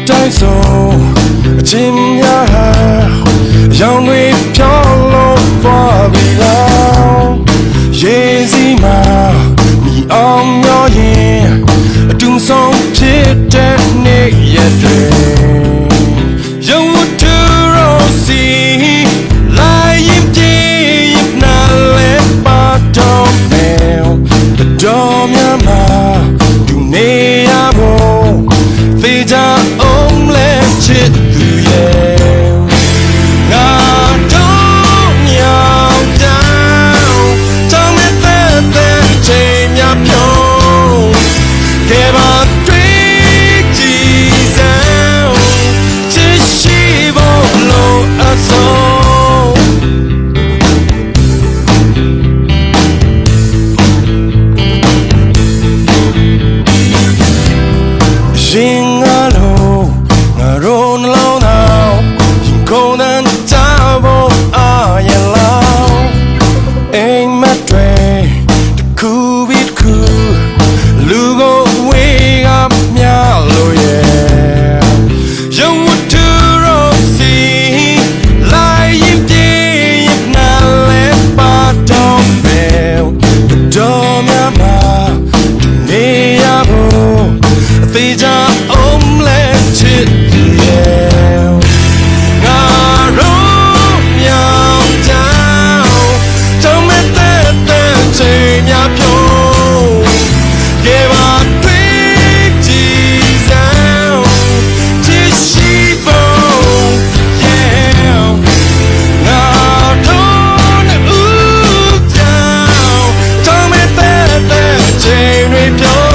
တိုင်းဆုံးအချင်းများရောင်တွေဖြောင်းလို့သွားပြီလားရေစီးမှာမိအောင်မျောရင်အတူဆုံးဖြစ်တဲ့နေ့ရက်တွေရုံးထူရောစီလိုက်ရင်ပြေးနာလဲပါတော့မယ်တော်များမှာသူနေရဖို့သေချာအောင်လဲချစ်သူရဲ့ငါတော့ညောင်တောင်တောင်းတဲ့ချိန်များဖြုံးခဲ့ပါတွေ့ကြည်စမ်းချစ်ရှိဖို့လို့အဆုံးရှင်ငါလို့ငါတို့နှလုံးသားရင်ခုန်တဲ့ကြဖို့အားရလားအိမ်မက်တွေတခုပြီးတခုလူကိုဝေးကမြလို့ရဲ့ရုံးထူရောစီလိုက်ရင်ပြေးနာလဲပါတော့မယ်တော်များမှာနေရဖို့အသေးချာအောင်လဲချစ်ရဲ့ငါတို့မြောင်တောင်တောင်းမဲ့တဲ့ချိန်များဖြုံးခဲ့ပါတွေ့ကြည်စမ်းချစ်ရှိဖို့ရဲ့ငါတို့နဲ့ဦးကြောင်တောင်းမဲ့တဲ့ချိန်တွေဖြုံး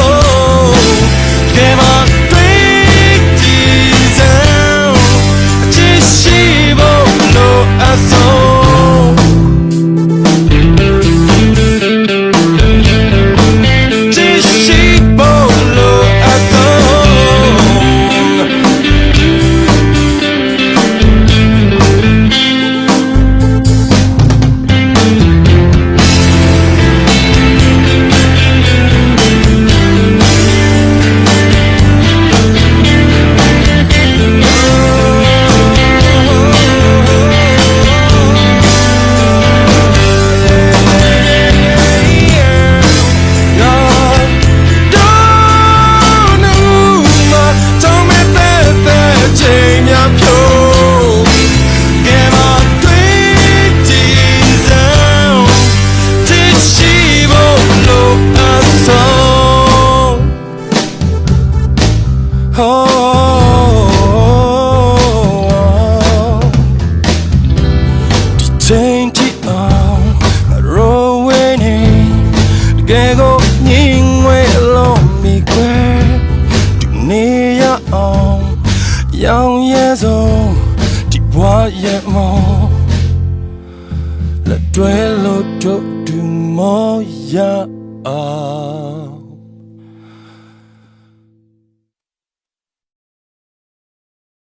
ခဲ့ပါတွေ့ကြည်စမ်းချစ်ရှိဖို့လို့အဆုံးချစ်ရှိဖို့လို့အချိန်တီအောင်ရိုးဝဲနေတကယ်ကိုညင်ငွေလုံးမိခွဲဒီနေရအောင်ရောင်ရဲဆုံးဒီဘွားရဲ့မောလက်တွဲလို့တို့ဒူမောရအောင်